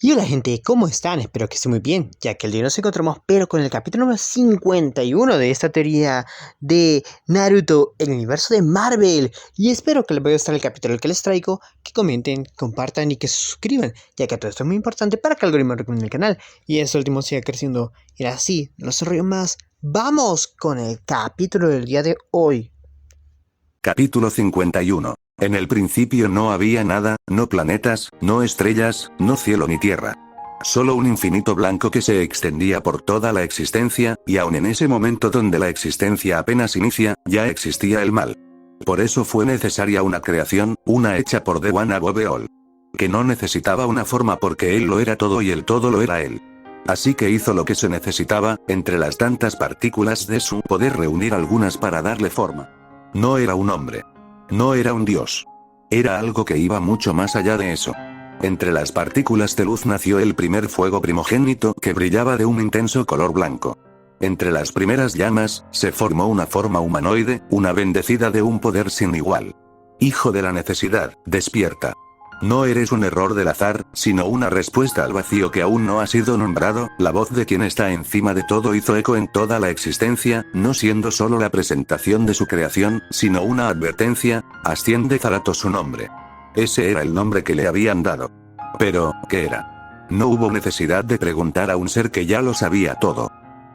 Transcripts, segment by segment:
Y hola gente, ¿cómo están? Espero que estén muy bien, ya que el día nos encontramos pero con el capítulo número 51 de esta teoría de Naruto, el universo de Marvel. Y espero que les vaya a gustar el capítulo que les traigo, que comenten, compartan y que se suscriban, ya que todo esto es muy importante para que el algoritmo recomiende el canal y este último siga creciendo. Y ahora sí, no se río más, ¡vamos con el capítulo del día de hoy! Capítulo 51. En el principio no había nada, no planetas, no estrellas, no cielo ni tierra. Solo un infinito blanco que se extendía por toda la existencia, y aun en ese momento donde la existencia apenas inicia, ya existía el mal. Por eso fue necesaria una creación, una hecha por The One Above All. Que no necesitaba una forma porque él lo era todo y el todo lo era él. Así que hizo lo que se necesitaba, entre las tantas partículas de su poder reunir algunas para darle forma. No era un hombre. No era un dios. Era algo que iba mucho más allá de eso. Entre las partículas de luz nació el primer fuego primogénito que brillaba de un intenso color blanco. Entre las primeras llamas, se formó una forma humanoide, una bendecida de un poder sin igual. Hijo de la necesidad, despierta. No eres un error del azar, sino una respuesta al vacío que aún no ha sido nombrado. La voz de quien está encima de todo hizo eco en toda la existencia, no siendo solo la presentación de su creación, sino una advertencia: asciende Zarato su nombre. Ese era el nombre que le habían dado. Pero, ¿qué era? No hubo necesidad de preguntar a un ser que ya lo sabía todo.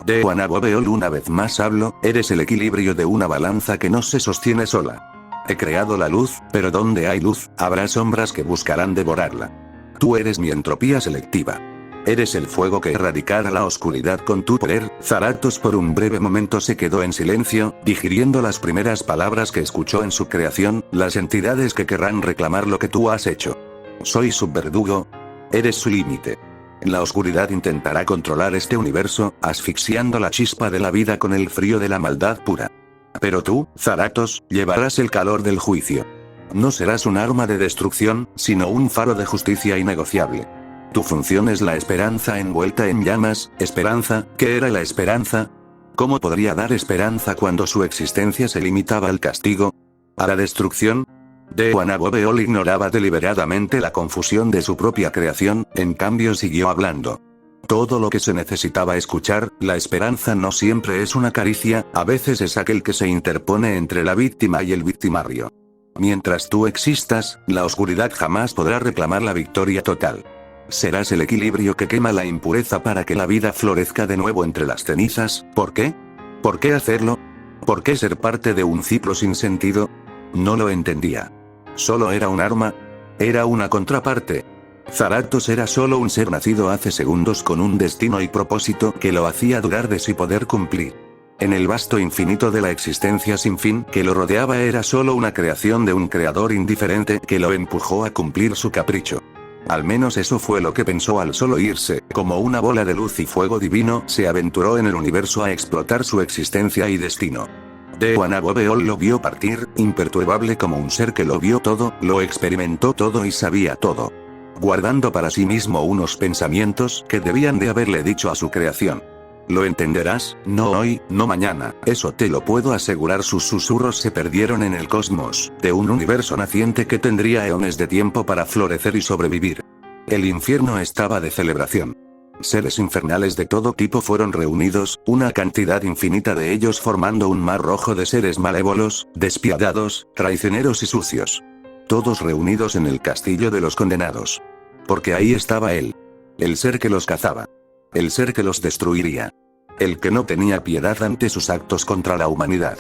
De One Above All, una vez más hablo, eres el equilibrio de una balanza que no se sostiene sola. He creado la luz, pero donde hay luz, habrá sombras que buscarán devorarla. Tú eres mi entropía selectiva. Eres el fuego que erradicará la oscuridad con tu poder. Zaratos por un breve momento se quedó en silencio, digiriendo las primeras palabras que escuchó en su creación: las entidades que querrán reclamar lo que tú has hecho. Soy su verdugo. Eres su límite. La oscuridad intentará controlar este universo, asfixiando la chispa de la vida con el frío de la maldad pura. Pero tú, Zaratos, llevarás el calor del juicio. No serás un arma de destrucción, sino un faro de justicia innegociable. Tu función es la esperanza envuelta en llamas. ¿Esperanza? ¿Qué era la esperanza? ¿Cómo podría dar esperanza cuando su existencia se limitaba al castigo? ¿A la destrucción? The One Above All ignoraba deliberadamente la confusión de su propia creación, en cambio siguió hablando. Todo lo que se necesitaba escuchar: la esperanza no siempre es una caricia, a veces es aquel que se interpone entre la víctima y el victimario. Mientras tú existas, la oscuridad jamás podrá reclamar la victoria total. Serás el equilibrio que quema la impureza para que la vida florezca de nuevo entre las cenizas. ¿Por qué? ¿Por qué hacerlo? ¿Por qué ser parte de un ciclo sin sentido? No lo entendía. Solo era un arma. Era una contraparte. Zaratos era solo un ser nacido hace segundos con un destino y propósito que lo hacía dudar de si poder cumplir. En el vasto infinito de la existencia sin fin que lo rodeaba era solo una creación de un creador indiferente que lo empujó a cumplir su capricho. Al menos eso fue lo que pensó al solo irse. Como una bola de luz y fuego divino, se aventuró en el universo a explotar su existencia y destino. The One Above All lo vio partir, imperturbable como un ser que lo vio todo, lo experimentó todo y sabía todo. Guardando para sí mismo unos pensamientos que debían de haberle dicho a su creación: lo entenderás, no hoy, no mañana, eso te lo puedo asegurar. Sus susurros se perdieron en el cosmos, de un universo naciente que tendría eones de tiempo para florecer y sobrevivir. El infierno estaba de celebración. Seres infernales de todo tipo fueron reunidos, una cantidad infinita de ellos formando un mar rojo de seres malévolos, despiadados, traicioneros y sucios. Todos reunidos en el castillo de los condenados. Porque ahí estaba él. El ser que los cazaba. El ser que los destruiría. El que no tenía piedad ante sus actos contra la humanidad.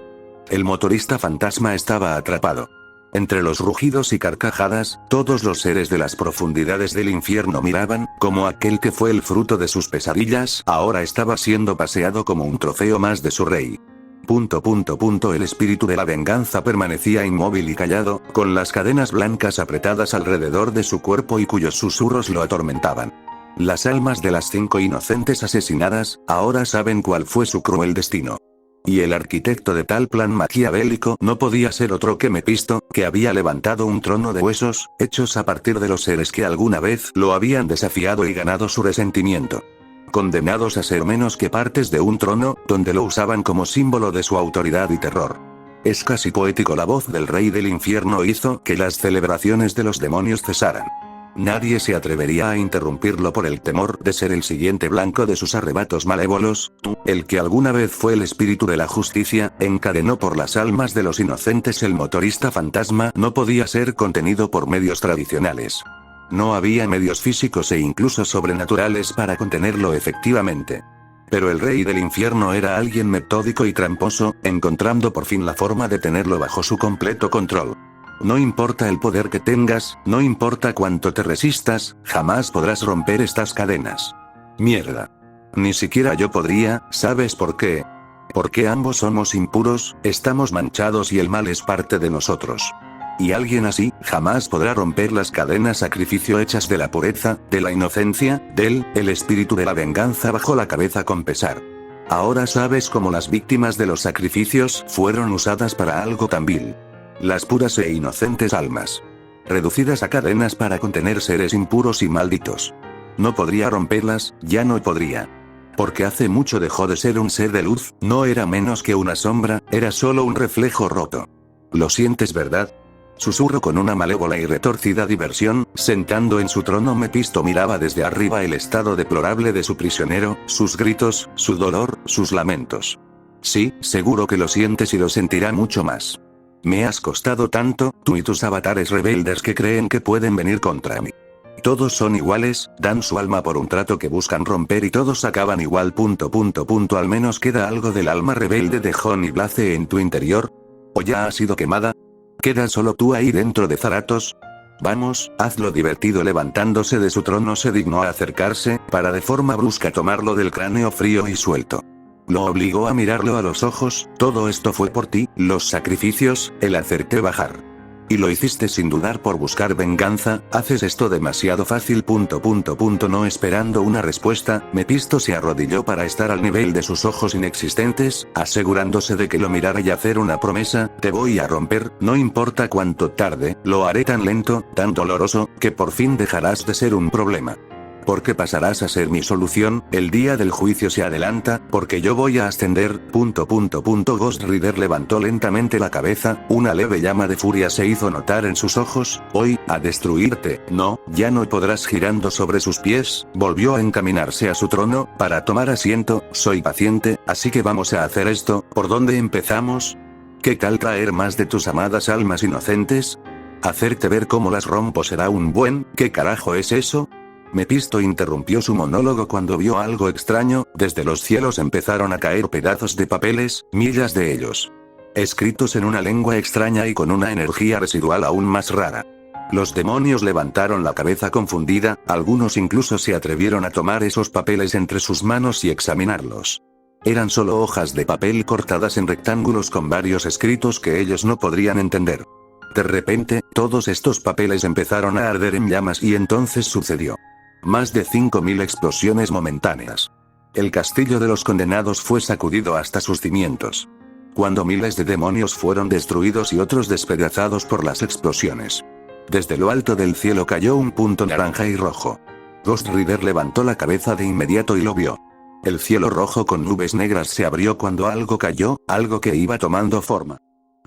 El motorista fantasma estaba atrapado. Entre los rugidos y carcajadas, todos los seres de las profundidades del infierno miraban, como aquel que fue el fruto de sus pesadillas, ahora estaba siendo paseado como un trofeo más de su rey. El espíritu de la venganza permanecía inmóvil y callado, con las cadenas blancas apretadas alrededor de su cuerpo y cuyos susurros lo atormentaban. Las almas de las 5 inocentes asesinadas, ahora saben cuál fue su cruel destino. Y el arquitecto de tal plan maquiavélico no podía ser otro que Mefisto, que había levantado un trono de huesos, hechos a partir de los seres que alguna vez lo habían desafiado y ganado su resentimiento. Condenados a ser menos que partes de un trono, donde lo usaban como símbolo de su autoridad y terror. Es casi poético: la voz del rey del infierno hizo que las celebraciones de los demonios cesaran. Nadie se atrevería a interrumpirlo por el temor de ser el siguiente blanco de sus arrebatos malévolos. Tú, el que alguna vez fue el espíritu de la justicia, encadenó por las almas de los inocentes el motorista fantasma, no podía ser contenido por medios tradicionales. No había medios físicos e incluso sobrenaturales para contenerlo efectivamente. Pero el rey del infierno era alguien metódico y tramposo, encontrando por fin la forma de tenerlo bajo su completo control. No importa el poder que tengas, no importa cuánto te resistas, jamás podrás romper estas cadenas. Mierda. Ni siquiera yo podría, ¿sabes por qué? Porque ambos somos impuros, estamos manchados y el mal es parte de nosotros. Y alguien así, jamás podrá romper las cadenas sacrificio hechas de la pureza, de la inocencia, el espíritu de la venganza bajó la cabeza con pesar. Ahora sabes cómo las víctimas de los sacrificios fueron usadas para algo tan vil. Las puras e inocentes almas. Reducidas a cadenas para contener seres impuros y malditos. No podría romperlas, ya no podría. Porque hace mucho dejó de ser un ser de luz, no era menos que una sombra, era solo un reflejo roto. ¿Lo sientes, verdad? Susurró con una malévola y retorcida diversión, sentando en su trono Mefisto miraba desde arriba el estado deplorable de su prisionero, sus gritos, su dolor, sus lamentos. Sí, seguro que lo sientes y lo sentirá mucho más. Me has costado tanto, tú y tus avatares rebeldes que creen que pueden venir contra mí. Todos son iguales, dan su alma por un trato que buscan romper y todos acaban igual. Al menos queda algo del alma rebelde de Jon y Blaze en tu interior. ¿O ya ha sido quemada? ¿Queda solo tú ahí dentro de Zaratos? Vamos, hazlo divertido. Levantándose de su trono se dignó a acercarse, para de forma brusca tomarlo del cráneo frío y suelto. Lo obligó a mirarlo a los ojos, todo esto fue por ti, los sacrificios, el hacerte bajar. Y lo hiciste sin dudar por buscar venganza, haces esto demasiado fácil. No esperando una respuesta, Mefisto se arrodilló para estar al nivel de sus ojos inexistentes, asegurándose de que lo mirara y hacer una promesa, te voy a romper, no importa cuánto tarde, lo haré tan lento, tan doloroso, que por fin dejarás de ser un problema. Porque pasarás a ser mi solución, el día del juicio se adelanta, porque yo voy a ascender. Ghost Rider levantó lentamente la cabeza, una leve llama de furia se hizo notar en sus ojos, hoy, a destruirte, no, ya no podrás. Girando sobre sus pies, volvió a encaminarse a su trono, para tomar asiento, soy paciente, así que vamos a hacer esto, ¿por dónde empezamos? ¿Qué tal traer más de tus amadas almas inocentes? ¿Hacerte ver cómo las rompo será un buen, qué carajo es eso? Mefisto interrumpió su monólogo cuando vio algo extraño, desde los cielos empezaron a caer pedazos de papeles, miles de ellos. Escritos en una lengua extraña y con una energía residual aún más rara. Los demonios levantaron la cabeza confundida, algunos incluso se atrevieron a tomar esos papeles entre sus manos y examinarlos. Eran solo hojas de papel cortadas en rectángulos con varios escritos que ellos no podrían entender. De repente, todos estos papeles empezaron a arder en llamas y entonces sucedió. Más de 5000 explosiones momentáneas. El castillo de los condenados fue sacudido hasta sus cimientos. Cuando miles de demonios fueron destruidos y otros despedazados por las explosiones. Desde lo alto del cielo cayó un punto naranja y rojo. Ghost Rider levantó la cabeza de inmediato y lo vio. El cielo rojo con nubes negras se abrió cuando algo cayó, algo que iba tomando forma.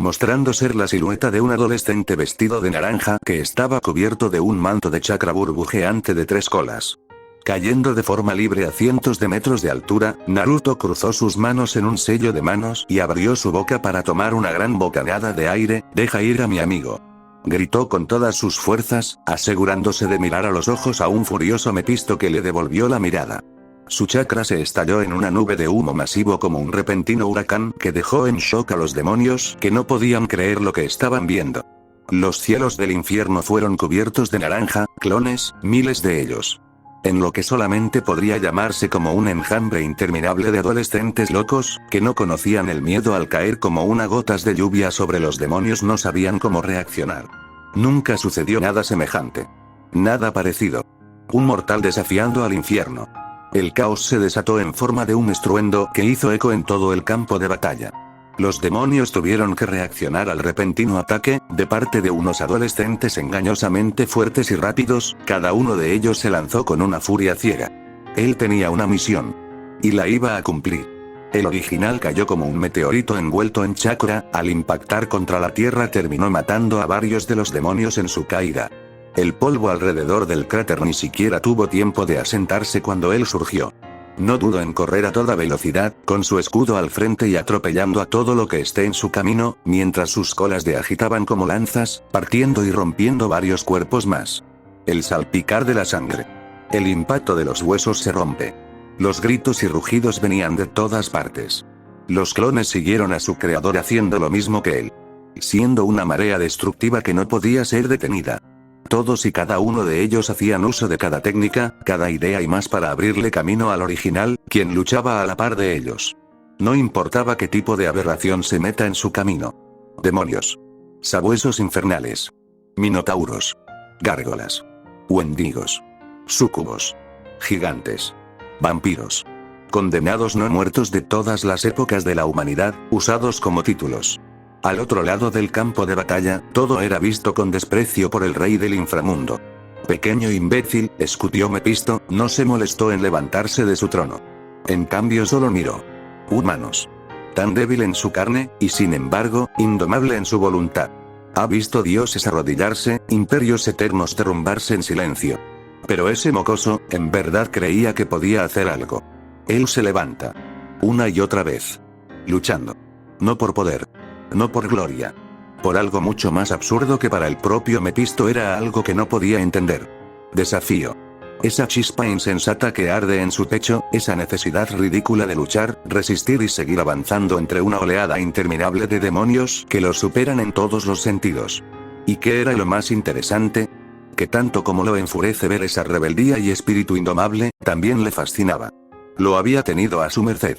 Mostrando ser la silueta de un adolescente vestido de naranja que estaba cubierto de un manto de chakra burbujeante de 3 colas. Cayendo de forma libre a cientos de metros de altura, Naruto cruzó sus manos en un sello de manos y abrió su boca para tomar una gran bocanada de aire, deja ir a mi amigo. Gritó con todas sus fuerzas, asegurándose de mirar a los ojos a un furioso Mefisto que le devolvió la mirada. Su chakra se estalló en una nube de humo masivo como un repentino huracán que dejó en shock a los demonios que no podían creer lo que estaban viendo. Los cielos del infierno fueron cubiertos de naranja, clones, miles de ellos. En lo que solamente podría llamarse como un enjambre interminable de adolescentes locos, que no conocían el miedo al caer como una gotas de lluvia sobre los demonios no sabían cómo reaccionar. Nunca sucedió nada semejante. Nada parecido. Un mortal desafiando al infierno. El caos se desató en forma de un estruendo que hizo eco en todo el campo de batalla. Los demonios tuvieron que reaccionar al repentino ataque, de parte de unos adolescentes engañosamente fuertes y rápidos, cada uno de ellos se lanzó con una furia ciega. Él tenía una misión. Y la iba a cumplir. El original cayó como un meteorito envuelto en chakra, al impactar contra la tierra terminó matando a varios de los demonios en su caída. El polvo alrededor del cráter ni siquiera tuvo tiempo de asentarse cuando él surgió. No dudó en correr a toda velocidad, con su escudo al frente y atropellando a todo lo que esté en su camino, mientras sus colas de agitaban como lanzas, partiendo y rompiendo varios cuerpos más. El salpicar de la sangre. El impacto de los huesos se rompe. Los gritos y rugidos venían de todas partes. Los clones siguieron a su creador haciendo lo mismo que él. Siendo una marea destructiva que no podía ser detenida. Todos y cada uno de ellos hacían uso de cada técnica, cada idea y más para abrirle camino al original, quien luchaba a la par de ellos. No importaba qué tipo de aberración se meta en su camino. Demonios. Sabuesos infernales. Minotauros. Gárgolas. Wendigos. Súcubos. Gigantes. Vampiros. Condenados no muertos de todas las épocas de la humanidad, usados como títulos. Al otro lado del campo de batalla, todo era visto con desprecio por el rey del inframundo. Pequeño imbécil, escutió Mepisto, no se molestó en levantarse de su trono. En cambio solo miró. Humanos. Tan débil en su carne, y sin embargo, indomable en su voluntad. Ha visto dioses arrodillarse, imperios eternos derrumbarse en silencio. Pero ese mocoso, en verdad creía que podía hacer algo. Él se levanta. Una y otra vez. Luchando. No por poder. No por gloria. Por algo mucho más absurdo que para el propio Mepisto era algo que no podía entender. Desafío. Esa chispa insensata que arde en su pecho, esa necesidad ridícula de luchar, resistir y seguir avanzando entre una oleada interminable de demonios que lo superan en todos los sentidos. ¿Y qué era lo más interesante? Que tanto como lo enfurece ver esa rebeldía y espíritu indomable, también le fascinaba. Lo había tenido a su merced.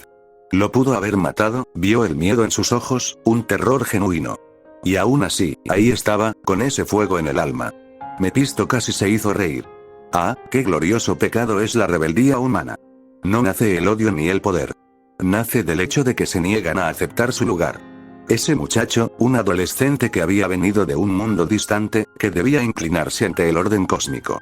Lo pudo haber matado, vio el miedo en sus ojos, un terror genuino. Y aún así, ahí estaba, con ese fuego en el alma. Mepisto casi se hizo reír. Ah, qué glorioso pecado es la rebeldía humana. No nace el odio ni el poder. Nace del hecho de que se niegan a aceptar su lugar. Ese muchacho, un adolescente que había venido de un mundo distante, que debía inclinarse ante el orden cósmico.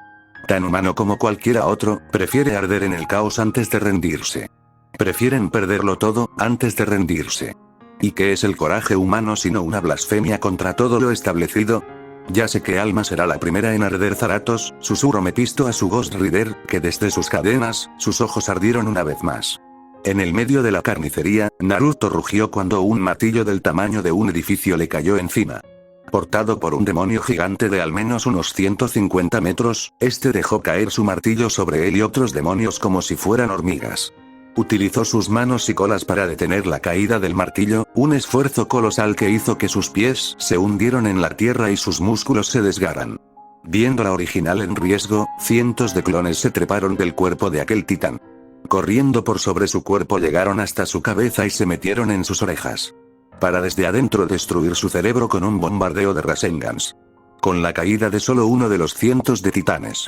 Tan humano como cualquiera otro, prefiere arder en el caos antes de rendirse. Prefieren perderlo todo, antes de rendirse. ¿Y qué es el coraje humano sino una blasfemia contra todo lo establecido? Ya sé que Alma será la primera en arder Zaratos, susurró Mepisto a su Ghost Rider, que desde sus cadenas, sus ojos ardieron una vez más. En el medio de la carnicería, Naruto rugió cuando un martillo del tamaño de un edificio le cayó encima. Portado por un demonio gigante de al menos unos 150 metros, este dejó caer su martillo sobre él y otros demonios como si fueran hormigas. Utilizó sus manos y colas para detener la caída del martillo, un esfuerzo colosal que hizo que sus pies se hundieran en la tierra y sus músculos se desgarran. Viendo la original en riesgo, cientos de clones se treparon del cuerpo de aquel titán. Corriendo por sobre su cuerpo llegaron hasta su cabeza y se metieron en sus orejas. Para desde adentro destruir su cerebro con un bombardeo de Rasengans. Con la caída de solo uno de los cientos de titanes.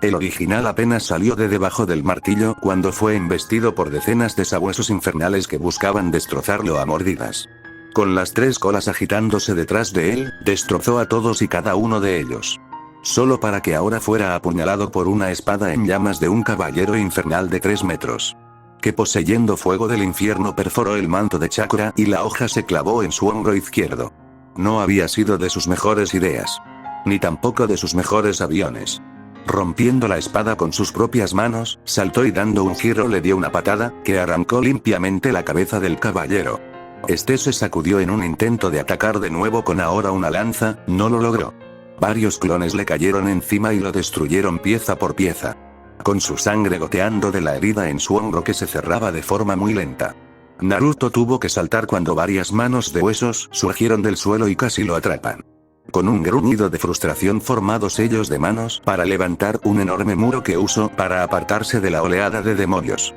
El original apenas salió de debajo del martillo cuando fue embestido por decenas de sabuesos infernales que buscaban destrozarlo a mordidas. Con las tres colas agitándose detrás de él, destrozó a todos y cada uno de ellos. Solo para que ahora fuera apuñalado por una espada en llamas de un caballero infernal de 3 metros. Que poseyendo fuego del infierno perforó el manto de chakra y la hoja se clavó en su hombro izquierdo. No había sido de sus mejores ideas. Ni tampoco de sus mejores aviones. Rompiendo la espada con sus propias manos, saltó y dando un giro le dio una patada, que arrancó limpiamente la cabeza del caballero. Este se sacudió en un intento de atacar de nuevo con ahora una lanza, no lo logró. Varios clones le cayeron encima y lo destruyeron pieza por pieza. Con su sangre goteando de la herida en su hombro que se cerraba de forma muy lenta. Naruto tuvo que saltar cuando varias manos de huesos surgieron del suelo y casi lo atrapan. Con un gruñido de frustración formó dos sellos de manos para levantar un enorme muro que usó para apartarse de la oleada de demonios.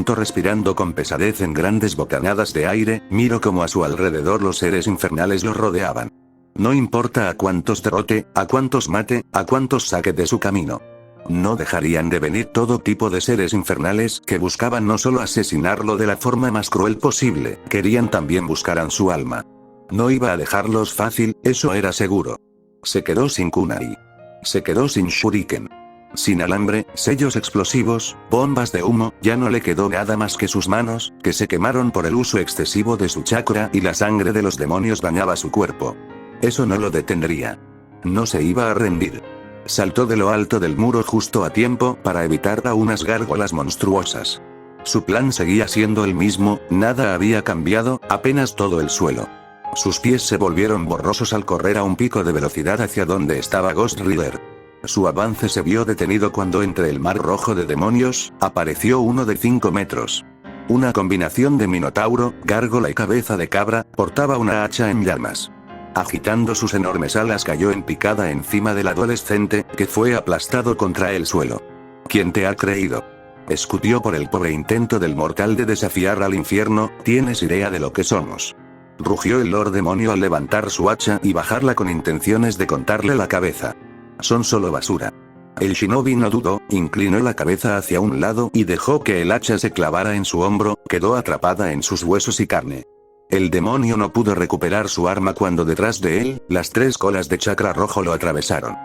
Respirando con pesadez en grandes bocanadas de aire, miró como a su alrededor los seres infernales lo rodeaban. No importa a cuántos derrote, a cuántos mate, a cuántos saque de su camino. No dejarían de venir todo tipo de seres infernales que buscaban no solo asesinarlo de la forma más cruel posible, querían también buscaran su alma. No iba a dejarlos fácil, eso era seguro. Se quedó sin kunai. Se quedó sin shuriken. Sin alambre, sellos explosivos, bombas de humo, ya no le quedó nada más que sus manos, que se quemaron por el uso excesivo de su chakra y la sangre de los demonios bañaba su cuerpo. Eso no lo detendría. No se iba a rendir. Saltó de lo alto del muro justo a tiempo para evitar a unas gárgolas monstruosas. Su plan seguía siendo el mismo, nada había cambiado, apenas todo el suelo. Sus pies se volvieron borrosos al correr a un pico de velocidad hacia donde estaba Ghost Rider. Su avance se vio detenido cuando entre el mar rojo de demonios, apareció uno de 5 metros. Una combinación de minotauro, gárgola y cabeza de cabra, portaba una hacha en llamas. Agitando sus enormes alas cayó en picada encima del adolescente, que fue aplastado contra el suelo. ¿Quién te ha creído? Escutió por el pobre intento del mortal de desafiar al infierno, ¿tienes idea de lo que somos? Rugió el Lord Demonio al levantar su hacha y bajarla con intenciones de cortarle la cabeza. Son solo basura. El shinobi no dudó, inclinó la cabeza hacia un lado y dejó que el hacha se clavara en su hombro, quedó atrapada en sus huesos y carne. El demonio no pudo recuperar su arma cuando detrás de él, las 3 colas de chakra rojo lo atravesaron.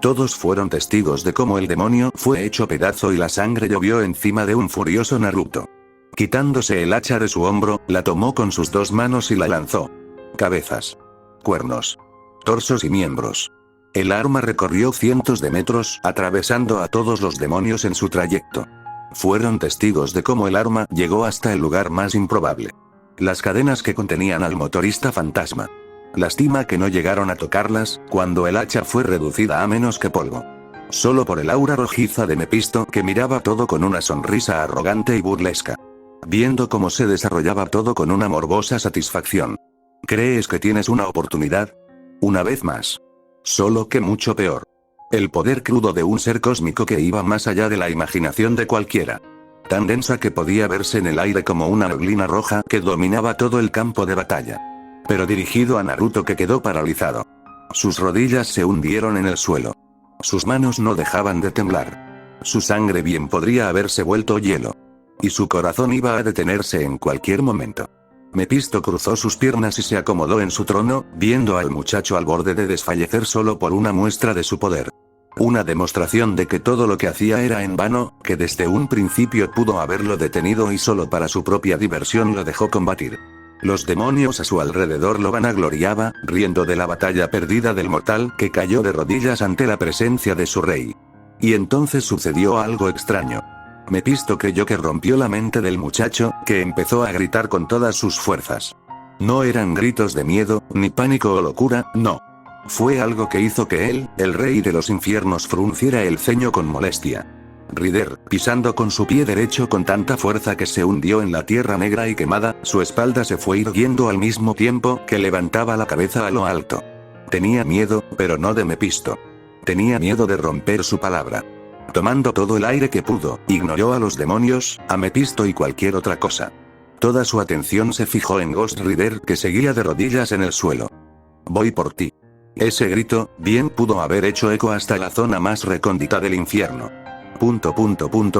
Todos fueron testigos de cómo el demonio fue hecho pedazo y la sangre llovió encima de un furioso Naruto. Quitándose el hacha de su hombro, la tomó con sus 2 manos y la lanzó. Cabezas, cuernos, torsos y miembros. El arma recorrió cientos de metros, atravesando a todos los demonios en su trayecto. Fueron testigos de cómo el arma llegó hasta el lugar más improbable. Las cadenas que contenían al motorista fantasma. Lástima que no llegaron a tocarlas, cuando el hacha fue reducida a menos que polvo. Solo por el aura rojiza de Mephisto, que miraba todo con una sonrisa arrogante y burlesca. Viendo cómo se desarrollaba todo con una morbosa satisfacción. ¿Crees que tienes una oportunidad? Una vez más. Solo que mucho peor. El poder crudo de un ser cósmico que iba más allá de la imaginación de cualquiera. Tan densa que podía verse en el aire como una neblina roja que dominaba todo el campo de batalla. Pero dirigido a Naruto, que quedó paralizado. Sus rodillas se hundieron en el suelo. Sus manos no dejaban de temblar. Su sangre bien podría haberse vuelto hielo. Y su corazón iba a detenerse en cualquier momento. Mephisto cruzó sus piernas y se acomodó en su trono, viendo al muchacho al borde de desfallecer solo por una muestra de su poder. Una demostración de que todo lo que hacía era en vano, que desde un principio pudo haberlo detenido y solo para su propia diversión lo dejó combatir. Los demonios a su alrededor lo vanagloriaba, riendo de la batalla perdida del mortal que cayó de rodillas ante la presencia de su rey. Y entonces sucedió algo extraño. Mephisto creyó que rompió la mente del muchacho, que empezó a gritar con todas sus fuerzas. No eran gritos de miedo, ni pánico o locura, no. Fue algo que hizo que él, el rey de los infiernos, frunciera el ceño con molestia. Rider, pisando con su pie derecho con tanta fuerza que se hundió en la tierra negra y quemada, su espalda se fue irguiendo al mismo tiempo que levantaba la cabeza a lo alto. Tenía miedo, pero no de Mephisto. Tenía miedo de romper su palabra. Tomando todo el aire que pudo, ignoró a los demonios, a Mephisto y cualquier otra cosa. Toda su atención se fijó en Ghost Rider, que seguía de rodillas en el suelo. Voy por ti. Ese grito, bien pudo haber hecho eco hasta la zona más recóndita del infierno.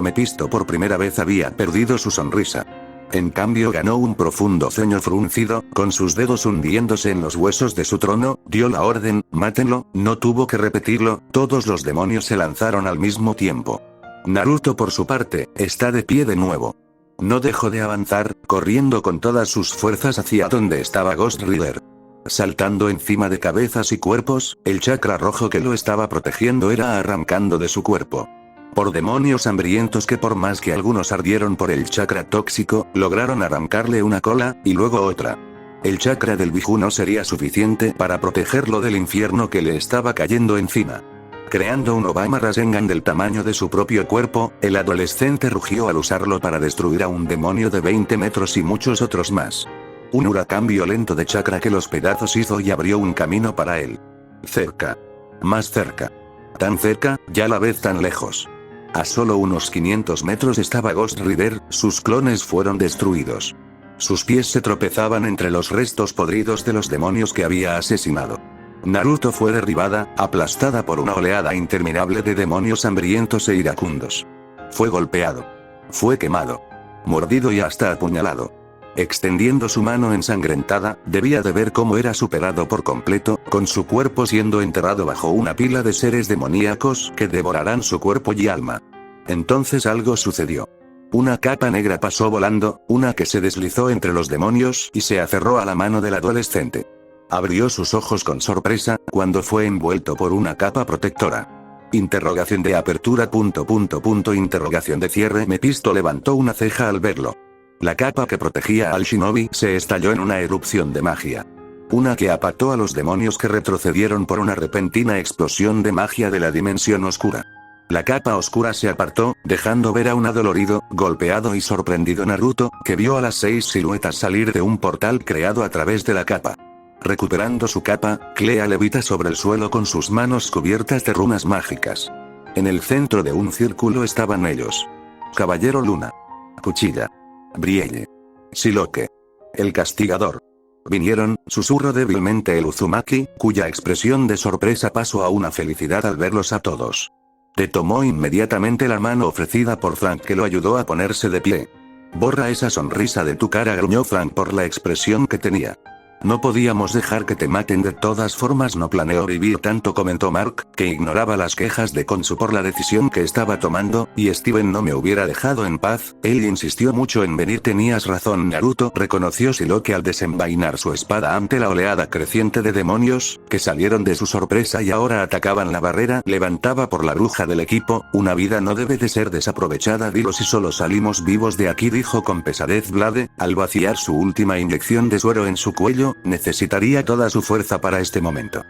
Mephisto por primera vez había perdido su sonrisa. En cambio ganó un profundo ceño fruncido, con sus dedos hundiéndose en los huesos de su trono, dio la orden, mátenlo, no tuvo que repetirlo, todos los demonios se lanzaron al mismo tiempo. Naruto por su parte, está de pie de nuevo. No dejó de avanzar, corriendo con todas sus fuerzas hacia donde estaba Ghost Rider. Saltando encima de cabezas y cuerpos, el chakra rojo que lo estaba protegiendo era arrancando de su cuerpo. Por demonios hambrientos que por más que algunos ardieron por el chakra tóxico, lograron arrancarle una cola, y luego otra. El chakra del Biju no sería suficiente para protegerlo del infierno que le estaba cayendo encima. Creando un Obama Rasengan del tamaño de su propio cuerpo, el adolescente rugió al usarlo para destruir a un demonio de 20 metros y muchos otros más. Un huracán violento de chakra que los pedazos hizo y abrió un camino para él. Cerca. Más cerca. Tan cerca, ya a la vez tan lejos. A solo unos 500 metros estaba Ghost Rider, sus clones fueron destruidos. Sus pies se tropezaban entre los restos podridos de los demonios que había asesinado. Naruto fue derribada, aplastada por una oleada interminable de demonios hambrientos e iracundos. Fue golpeado. Fue quemado. Mordido y hasta apuñalado. Extendiendo su mano ensangrentada, debía de ver cómo era superado por completo, con su cuerpo siendo enterrado bajo una pila de seres demoníacos que devorarán su cuerpo y alma. Entonces algo sucedió. Una capa negra pasó volando, una que se deslizó entre los demonios y se aferró a la mano del adolescente. Abrió sus ojos con sorpresa, cuando fue envuelto por una capa protectora. Interrogación de apertura. Interrogación de cierre. Mephisto levantó una ceja al verlo. La capa que protegía al shinobi se estalló en una erupción de magia. Una que apartó a los demonios, que retrocedieron por una repentina explosión de magia de la dimensión oscura. La capa oscura se apartó, dejando ver a un adolorido, golpeado y sorprendido Naruto, que vio a las 6 siluetas salir de un portal creado a través de la capa. Recuperando su capa, Clea levita sobre el suelo con sus manos cubiertas de runas mágicas. En el centro de un círculo estaban ellos: Caballero Luna, Cuchilla, Brielle, Shiloque, el Castigador. Vinieron, susurró débilmente el Uzumaki, cuya expresión de sorpresa pasó a una felicidad al verlos a todos. Te tomó inmediatamente la mano ofrecida por Frank, que lo ayudó a ponerse de pie. Borra esa sonrisa de tu cara, gruñó Frank por la expresión que tenía. No podíamos dejar que te maten de todas formas, no planeo vivir tanto, comentó Mark, que ignoraba las quejas de Khonsu por la decisión que estaba tomando, y Steven no me hubiera dejado en paz, él insistió mucho en venir. Tenías razón, Naruto, reconoció Shiloque al desenvainar su espada ante la oleada creciente de demonios, que salieron de su sorpresa y ahora atacaban la barrera. Levantaba por la bruja del equipo, una vida no debe de ser desaprovechada, dilo si solo salimos vivos de aquí, dijo con pesadez Blade, al vaciar su última inyección de suero en su cuello. Necesitaría toda su fuerza para este momento.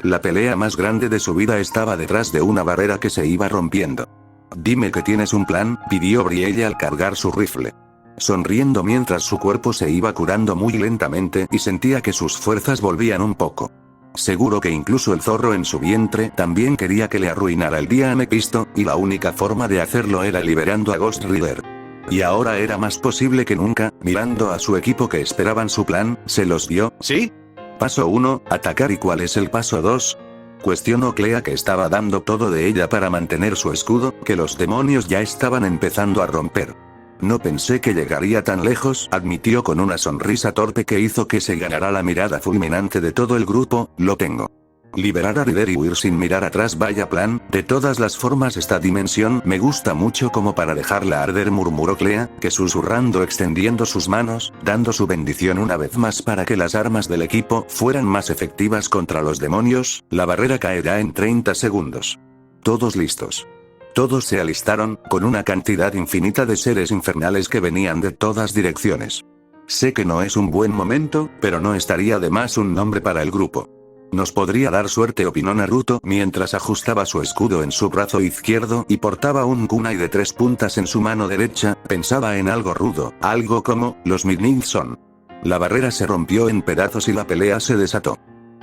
La pelea más grande de su vida estaba detrás de una barrera que se iba rompiendo. Dime que tienes un plan, pidió Brielle al cargar su rifle. Sonriendo mientras su cuerpo se iba curando muy lentamente y sentía que sus fuerzas volvían un poco. Seguro que incluso el zorro en su vientre también quería que le arruinara el día a Mephisto, y la única forma de hacerlo era liberando a Ghost Rider. Y ahora era más posible que nunca. Mirando a su equipo que esperaban su plan, se los dio. ¿Sí? Paso 1, atacar. ¿Y cuál es el paso 2? Cuestionó Clea, que estaba dando todo de ella para mantener su escudo, que los demonios ya estaban empezando a romper. No pensé que llegaría tan lejos, admitió con una sonrisa torpe que hizo que se ganara la mirada fulminante de todo el grupo. Lo tengo. Liberar a Rider y huir sin mirar atrás, vaya plan. De todas las formas, esta dimensión me gusta mucho como para dejarla arder, murmuró Clea, que susurrando extendiendo sus manos, dando su bendición una vez más para que las armas del equipo fueran más efectivas contra los demonios. La barrera caerá en 30 segundos. Todos listos. Todos se alistaron, con una cantidad infinita de seres infernales que venían de todas direcciones. Sé que no es un buen momento, pero no estaría de más un nombre para el grupo. Nos podría dar suerte, opinó Naruto mientras ajustaba su escudo en su brazo izquierdo y portaba un kunai de 3 puntas en su mano derecha. Pensaba en algo rudo, algo como los Midnight Sun. La barrera se rompió en pedazos y la pelea se desató.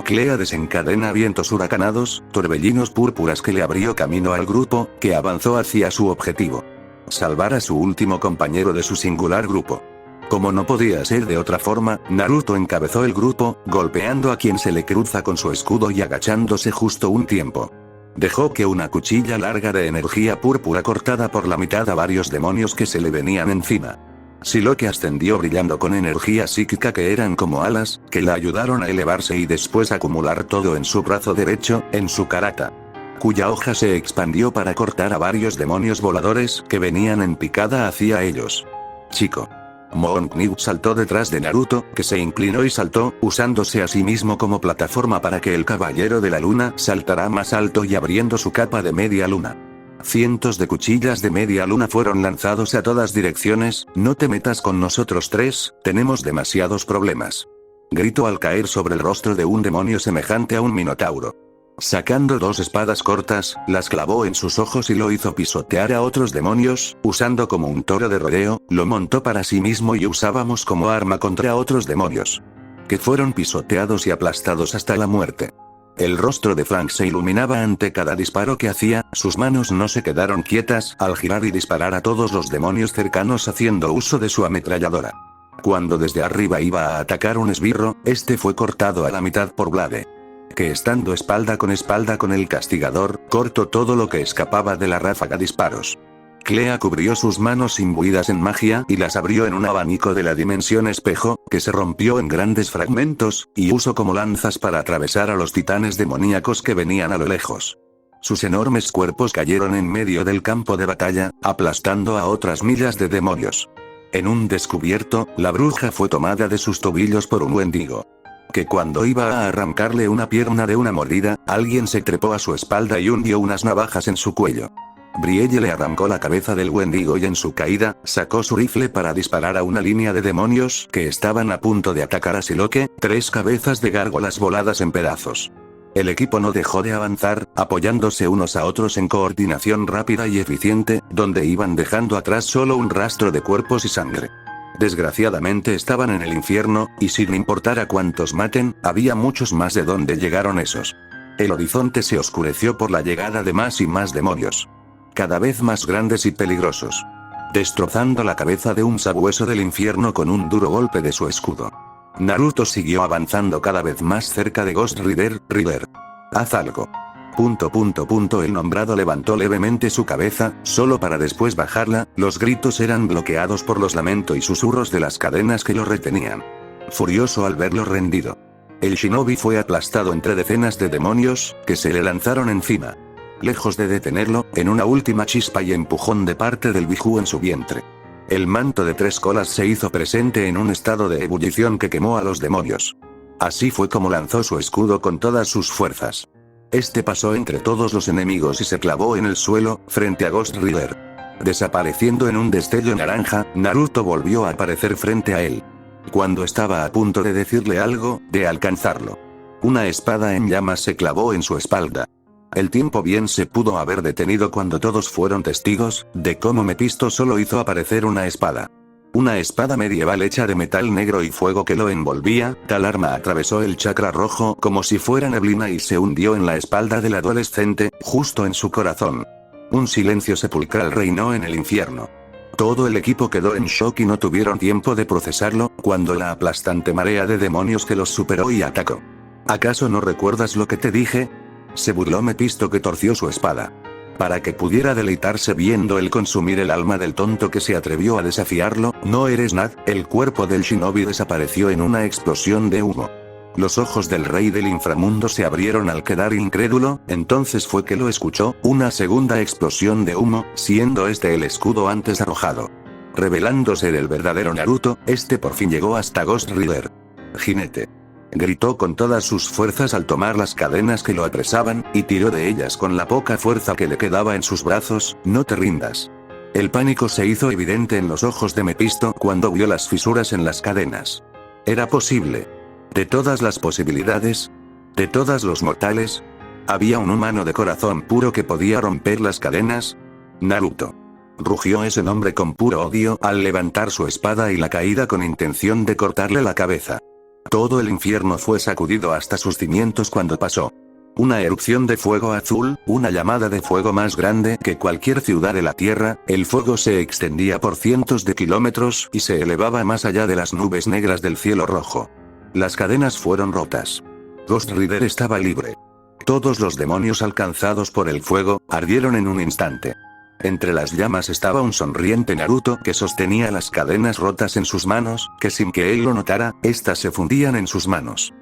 Clea desencadena vientos huracanados, torbellinos púrpuras, que le abrió camino al grupo, que avanzó hacia su objetivo: salvar a su último compañero de su singular grupo. Como no podía ser de otra forma, Naruto encabezó el grupo, golpeando a quien se le cruza con su escudo y agachándose justo un tiempo. Dejó que una cuchilla larga de energía púrpura cortada por la mitad a varios demonios que se le venían encima. Shiloque ascendió brillando con energía psíquica que eran como alas, que la ayudaron a elevarse y después acumular todo en su brazo derecho, en su karata, cuya hoja se expandió para cortar a varios demonios voladores que venían en picada hacia ellos. Chico. Moonkniu saltó detrás de Naruto, que se inclinó y saltó, usándose a sí mismo como plataforma para que el Caballero de la Luna saltara más alto y abriendo su capa de media luna. Cientos de cuchillas de media luna fueron lanzados a todas direcciones. No te metas con nosotros tres, tenemos demasiados problemas. Gritó al caer sobre el rostro de un demonio semejante a un minotauro. Sacando 2 espadas cortas, las clavó en sus ojos y lo hizo pisotear a otros demonios. Usando como un toro de rodeo, lo montó para sí mismo y usábamos como arma contra otros demonios, que fueron pisoteados y aplastados hasta la muerte. El rostro de Frank se iluminaba ante cada disparo que hacía. Sus manos no se quedaron quietas al girar y disparar a todos los demonios cercanos haciendo uso de su ametralladora. Cuando desde arriba iba a atacar un esbirro, este fue cortado a la mitad por Blade, que estando espalda con el castigador, cortó todo lo que escapaba de la ráfaga disparos. Clea cubrió sus manos imbuidas en magia y las abrió en un abanico de la dimensión espejo, que se rompió en grandes fragmentos, y usó como lanzas para atravesar a los titanes demoníacos que venían a lo lejos. Sus enormes cuerpos cayeron en medio del campo de batalla, aplastando a otras miles de demonios. En un descubierto, la bruja fue tomada de sus tobillos por un wendigo, que cuando iba a arrancarle una pierna de una mordida, alguien se trepó a su espalda y hundió unas navajas en su cuello. Brielle le arrancó la cabeza del Wendigo y en su caída, sacó su rifle para disparar a una línea de demonios que estaban a punto de atacar a Siloque, 3 cabezas de gárgolas voladas en pedazos. El equipo no dejó de avanzar, apoyándose unos a otros en coordinación rápida y eficiente, donde iban dejando atrás solo un rastro de cuerpos y sangre. Desgraciadamente estaban en el infierno, y sin importar a cuántos maten, había muchos más de donde llegaron esos. El horizonte se oscureció por la llegada de más y más demonios. Cada vez más grandes y peligrosos. Destrozando la cabeza de un sabueso del infierno con un duro golpe de su escudo. Naruto siguió avanzando cada vez más cerca de Ghost Rider. Rider. Haz algo. El nombrado levantó levemente su cabeza, solo para después bajarla. Los gritos eran bloqueados por los lamentos y susurros de las cadenas que lo retenían. Furioso al verlo rendido. El shinobi fue aplastado entre decenas de demonios, que se le lanzaron encima. Lejos de detenerlo, en una última chispa y empujón de parte del Biju en su vientre. El manto de 3 colas se hizo presente en un estado de ebullición que quemó a los demonios. Así fue como lanzó su escudo con todas sus fuerzas. Este pasó entre todos los enemigos y se clavó en el suelo, frente a Ghost Rider. Desapareciendo en un destello naranja, Naruto volvió a aparecer frente a él. Cuando estaba a punto de decirle algo, de alcanzarlo. Una espada en llamas se clavó en su espalda. El tiempo bien se pudo haber detenido cuando todos fueron testigos, de cómo Mephisto solo hizo aparecer una espada. Una espada medieval hecha de metal negro y fuego que lo envolvía. Tal arma atravesó el chakra rojo como si fuera neblina y se hundió en la espalda del adolescente, justo en su corazón. Un silencio sepulcral reinó en el infierno. Todo el equipo quedó en shock y no tuvieron tiempo de procesarlo, cuando la aplastante marea de demonios que los superó y atacó. ¿Acaso no recuerdas lo que te dije? Se burló Mephisto, que torció su espada. Para que pudiera deleitarse viendo el consumir el alma del tonto que se atrevió a desafiarlo. No eres Nad. El cuerpo del shinobi desapareció en una explosión de humo. Los ojos del rey del inframundo se abrieron al quedar incrédulo, entonces fue que lo escuchó, una segunda explosión de humo, siendo este el escudo antes arrojado. Revelándose del verdadero Naruto, este por fin llegó hasta Ghost Rider. Jinete. Gritó con todas sus fuerzas al tomar las cadenas que lo apresaban, y tiró de ellas con la poca fuerza que le quedaba en sus brazos. No te rindas. El pánico se hizo evidente en los ojos de Mephisto cuando vio las fisuras en las cadenas. Era posible. De todas las posibilidades, de todos los mortales, había un humano de corazón puro que podía romper las cadenas. Naruto. Rugió ese nombre con puro odio al levantar su espada y la caída con intención de cortarle la cabeza. Todo el infierno fue sacudido hasta sus cimientos cuando pasó. Una erupción de fuego azul, una llamada de fuego más grande que cualquier ciudad de la Tierra. El fuego se extendía por cientos de kilómetros y se elevaba más allá de las nubes negras del cielo rojo. Las cadenas fueron rotas. Ghost Rider estaba libre. Todos los demonios alcanzados por el fuego ardieron en un instante. Entre las llamas estaba un sonriente Naruto que sostenía las cadenas rotas en sus manos, que sin que él lo notara, estas se fundían en sus manos.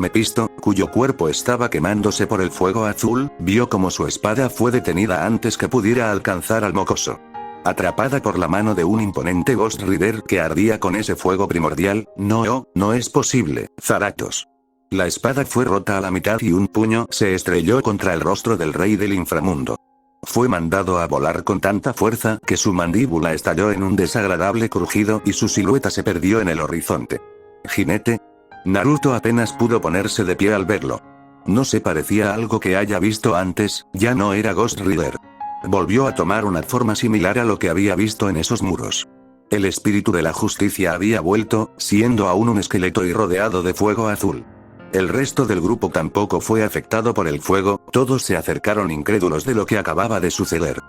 Mephisto, cuyo cuerpo estaba quemándose por el fuego azul, vio como su espada fue detenida antes que pudiera alcanzar al mocoso. Atrapada por la mano de un imponente Ghost Rider que ardía con ese fuego primordial. No es posible, Zaratos. La espada fue rota a la mitad y un puño se estrelló contra el rostro del rey del inframundo. Fue mandado a volar con tanta fuerza que su mandíbula estalló en un desagradable crujido y su silueta se perdió en el horizonte. Jinete. Naruto apenas pudo ponerse de pie al verlo. No se parecía a algo que haya visto antes, ya no era Ghost Rider. Volvió a tomar una forma similar a lo que había visto en esos muros. El espíritu de la justicia había vuelto, siendo aún un esqueleto y rodeado de fuego azul. El resto del grupo tampoco fue afectado por el fuego, todos se acercaron incrédulos de lo que acababa de suceder.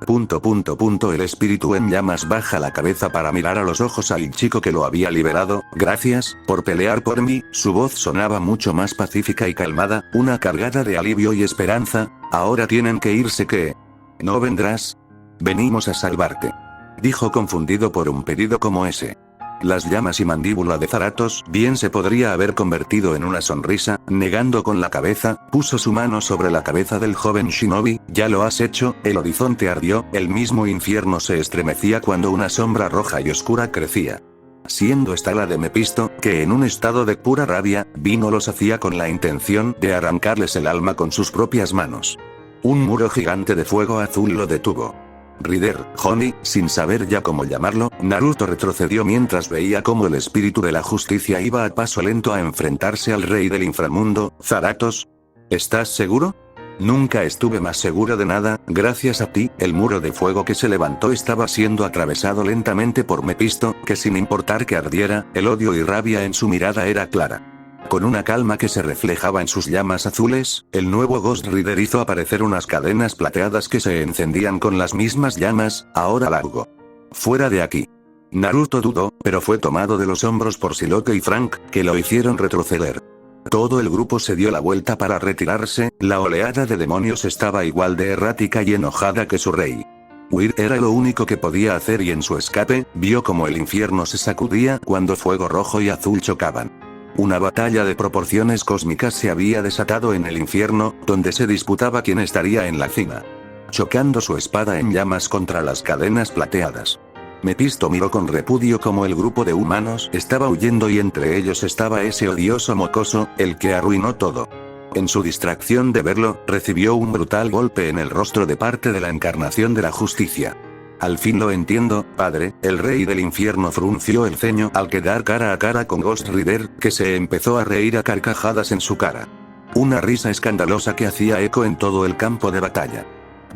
El espíritu en llamas baja la cabeza para mirar a los ojos al chico que lo había liberado. Gracias, por pelear por mí. Su voz sonaba mucho más pacífica y calmada, una cargada de alivio y esperanza. Ahora tienen que irse. ¿Qué? ¿No vendrás? Venimos a salvarte. Dijo confundido por un pedido como ese. Las llamas y mandíbula de Zaratos bien se podría haber convertido en una sonrisa. Negando con la cabeza, puso su mano sobre la cabeza del joven shinobi. Ya lo has hecho. El horizonte ardió, el mismo infierno se estremecía cuando una sombra roja y oscura crecía. Siendo esta la de Mepisto, que en un estado de pura rabia, vino los hacía con la intención de arrancarles el alma con sus propias manos. Un muro gigante de fuego azul lo detuvo. Rider, Honey, sin saber ya cómo llamarlo, Naruto retrocedió mientras veía cómo el espíritu de la justicia iba a paso lento a enfrentarse al rey del inframundo. Zaratos, ¿estás seguro? Nunca estuve más seguro de nada. Gracias a ti, el muro de fuego que se levantó estaba siendo atravesado lentamente por Mepisto, que sin importar que ardiera, el odio y rabia en su mirada era clara. Con una calma que se reflejaba en sus llamas azules, el nuevo Ghost Rider hizo aparecer unas cadenas plateadas que se encendían con las mismas llamas. Ahora largo. Fuera de aquí. Naruto dudó, pero fue tomado de los hombros por Siloque y Frank, que lo hicieron retroceder. Todo el grupo se dio la vuelta para retirarse. La oleada de demonios estaba igual de errática y enojada que su rey. Huir era lo único que podía hacer y en su escape, vio como el infierno se sacudía cuando fuego rojo y azul chocaban. Una batalla de proporciones cósmicas se había desatado en el infierno, donde se disputaba quién estaría en la cima. Chocando su espada en llamas contra las cadenas plateadas. Mepisto miró con repudio como el grupo de humanos estaba huyendo y entre ellos estaba ese odioso mocoso, el que arruinó todo. En su distracción de verlo, recibió un brutal golpe en el rostro de parte de la encarnación de la justicia. Al fin lo entiendo, padre. El rey del infierno frunció el ceño al quedar cara a cara con Ghost Rider, que se empezó a reír a carcajadas en su cara. Una risa escandalosa que hacía eco en todo el campo de batalla.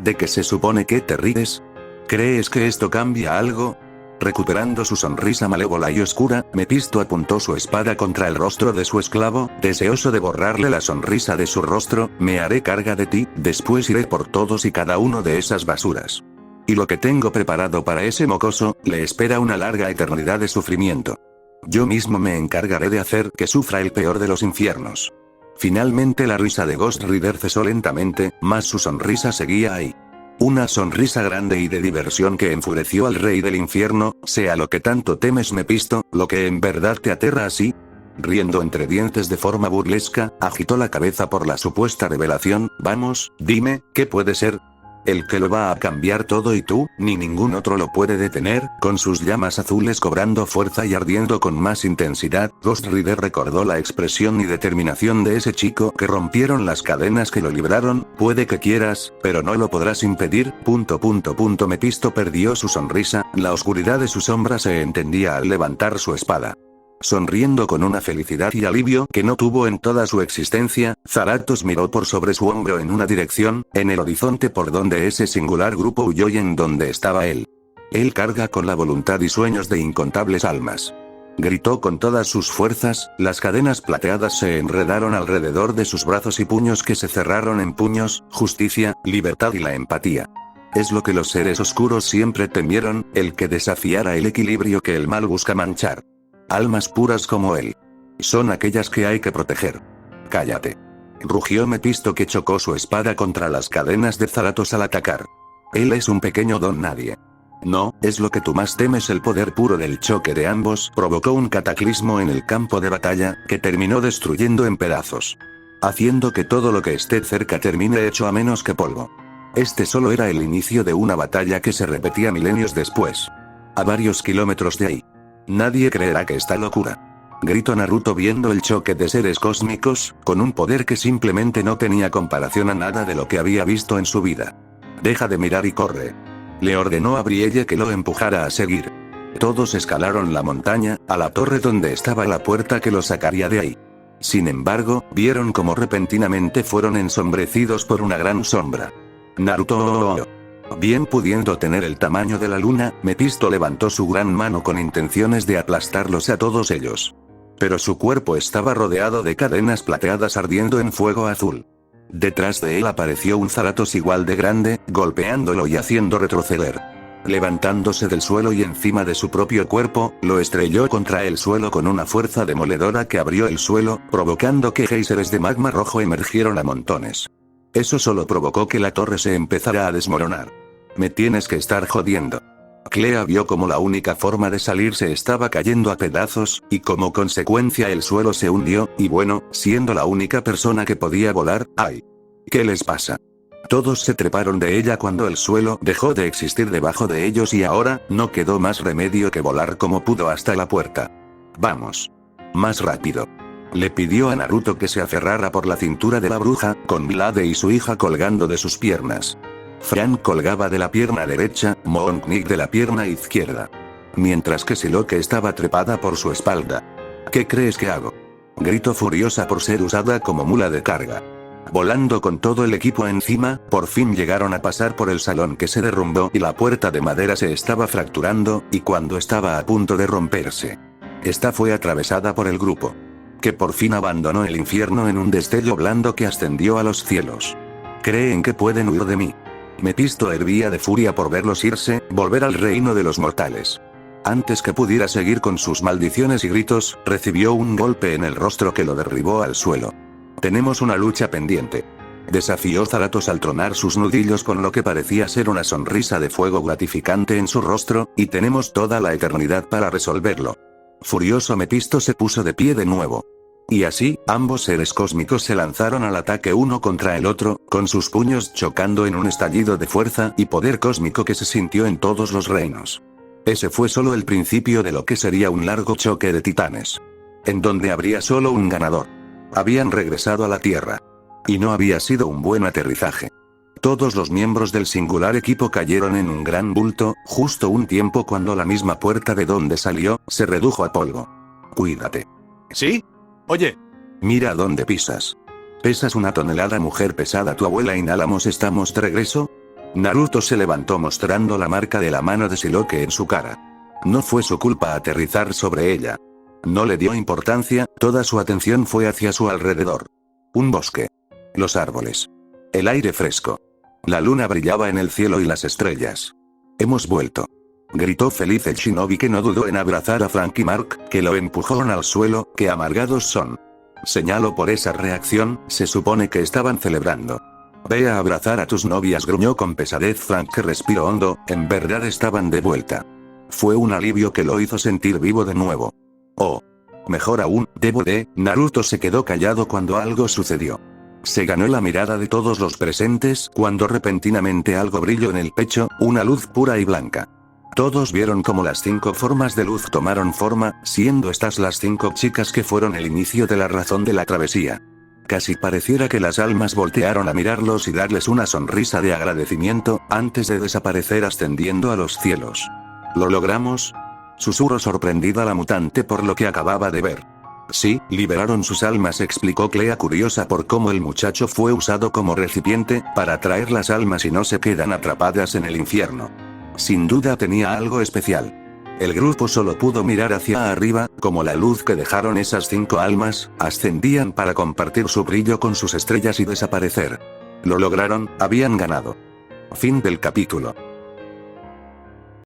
¿De qué se supone que te ríes? ¿Crees que esto cambia algo? Recuperando su sonrisa malévola y oscura, Mepisto apuntó su espada contra el rostro de su esclavo, deseoso de borrarle la sonrisa de su rostro. Me haré carga de ti, después iré por todos y cada uno de esas basuras. Y lo que tengo preparado para ese mocoso, le espera una larga eternidad de sufrimiento. Yo mismo me encargaré de hacer que sufra el peor de los infiernos. Finalmente la risa de Ghost Rider cesó lentamente, mas su sonrisa seguía ahí. Una sonrisa grande y de diversión que enfureció al rey del infierno. Sea lo que tanto temes, Mepisto, lo que en verdad te aterra así. Riendo entre dientes de forma burlesca, agitó la cabeza por la supuesta revelación. Vamos, dime, ¿qué puede ser? El que lo va a cambiar todo y tú, ni ningún otro lo puede detener. Con sus llamas azules cobrando fuerza y ardiendo con más intensidad, Ghost Rider recordó la expresión y determinación de ese chico que rompieron las cadenas que lo libraron. Puede que quieras, pero no lo podrás impedir. Mepisto perdió su sonrisa, la oscuridad de su sombra se entendía al levantar su espada. Sonriendo con una felicidad y alivio que no tuvo en toda su existencia, Zaratos miró por sobre su hombro en una dirección, en el horizonte por donde ese singular grupo huyó y en donde estaba él. Él carga con la voluntad y sueños de incontables almas. Gritó con todas sus fuerzas, las cadenas plateadas se enredaron alrededor de sus brazos y puños que se cerraron en puños, justicia, libertad y la empatía. Es lo que los seres oscuros siempre temieron, el que desafiara el equilibrio que el mal busca manchar. Almas puras como él. Son aquellas que hay que proteger. Cállate. Rugió Mepisto, que chocó su espada contra las cadenas de Zaratos al atacar. Él es un pequeño don nadie. No, es lo que tú más temes. El poder puro del choque de ambos provocó un cataclismo en el campo de batalla, que terminó destruyendo en pedazos. Haciendo que todo lo que esté cerca termine hecho a menos que polvo. Este solo era el inicio de una batalla que se repetía milenios después. A varios kilómetros de ahí. Nadie creerá que esta locura. Gritó Naruto viendo el choque de seres cósmicos, con un poder que simplemente no tenía comparación a nada de lo que había visto en su vida. Deja de mirar y corre. Le ordenó a Brielle que lo empujara a seguir. Todos escalaron la montaña, a la torre donde estaba la puerta que los sacaría de ahí. Sin embargo, vieron cómo repentinamente fueron ensombrecidos por una gran sombra. Naruto. Bien pudiendo tener el tamaño de la luna, Mepisto levantó su gran mano con intenciones de aplastarlos a todos ellos. Pero su cuerpo estaba rodeado de cadenas plateadas ardiendo en fuego azul. Detrás de él apareció un Zaratos igual de grande, golpeándolo y haciendo retroceder. Levantándose del suelo y encima de su propio cuerpo, lo estrelló contra el suelo con una fuerza demoledora que abrió el suelo, provocando que géiseres de magma rojo emergieron a montones. Eso solo provocó que la torre se empezara a desmoronar. Me tienes que estar jodiendo. Clea vio como la única forma de salir se estaba cayendo a pedazos, y como consecuencia el suelo se hundió, y bueno, siendo la única persona que podía volar, ¡ay! ¿Qué les pasa? Todos se treparon de ella cuando el suelo dejó de existir debajo de ellos y ahora, no quedó más remedio que volar como pudo hasta la puerta. Vamos. Más rápido. Le pidió a Naruto que se aferrara por la cintura de la bruja, con Milade y su hija colgando de sus piernas. Fran colgaba de la pierna derecha, Monknik de la pierna izquierda. Mientras que Siloque estaba trepada por su espalda. ¿Qué crees que hago? Gritó furiosa por ser usada como mula de carga. Volando con todo el equipo encima, por fin llegaron a pasar por el salón que se derrumbó y la puerta de madera se estaba fracturando, y cuando estaba a punto de romperse. Esta fue atravesada por el grupo. Que por fin abandonó el infierno en un destello blando que ascendió a los cielos. Creen que pueden huir de mí. Mephisto hervía de furia por verlos irse, volver al reino de los mortales. Antes que pudiera seguir con sus maldiciones y gritos, recibió un golpe en el rostro que lo derribó al suelo. Tenemos una lucha pendiente. Desafió Zaratos al tronar sus nudillos con lo que parecía ser una sonrisa de fuego gratificante en su rostro, y tenemos toda la eternidad para resolverlo. Furioso Mephisto se puso de pie de nuevo. Y así, ambos seres cósmicos se lanzaron al ataque uno contra el otro, con sus puños chocando en un estallido de fuerza y poder cósmico que se sintió en todos los reinos. Ese fue solo el principio de lo que sería un largo choque de titanes. En donde habría solo un ganador. Habían regresado a la Tierra. Y no había sido un buen aterrizaje. Todos los miembros del singular equipo cayeron en un gran bulto, justo un tiempo cuando la misma puerta de donde salió, se redujo a polvo. Cuídate. ¿Sí? Oye. Mira dónde pisas. Pesas 1 tonelada, mujer pesada. Tu abuela inhalamos. ¿Estamos de regreso? Naruto se levantó mostrando la marca de la mano de Siloque en su cara. No fue su culpa aterrizar sobre ella. No le dio importancia, toda su atención fue hacia su alrededor. Un bosque. Los árboles. El aire fresco. La luna brillaba en el cielo y las estrellas. Hemos vuelto. Gritó feliz el shinobi, que no dudó en abrazar a Franky Mark, que lo empujaron al suelo. Qué amargados son. Señaló por esa reacción, se supone que estaban celebrando. Ve a abrazar a tus novias, gruñó con pesadez Frank, que respiró hondo. En verdad estaban de vuelta. Fue un alivio que lo hizo sentir vivo de nuevo. Oh. Mejor aún, Naruto se quedó callado cuando algo sucedió. Se ganó la mirada de todos los presentes cuando repentinamente algo brilló en el pecho, una luz pura y blanca. Todos vieron cómo las 5 formas de luz tomaron forma, siendo estas las 5 chicas que fueron el inicio de la razón de la travesía. Casi pareciera que las almas voltearon a mirarlos y darles una sonrisa de agradecimiento, antes de desaparecer ascendiendo a los cielos. ¿Lo logramos? Susurró sorprendida la mutante por lo que acababa de ver. Sí, liberaron sus almas, explicó Clea, curiosa por cómo el muchacho fue usado como recipiente, para atraer las almas y no se quedan atrapadas en el infierno. Sin duda tenía algo especial. El grupo solo pudo mirar hacia arriba, como la luz que dejaron esas 5 almas, ascendían para compartir su brillo con sus estrellas y desaparecer. Lo lograron, habían ganado. Fin del capítulo.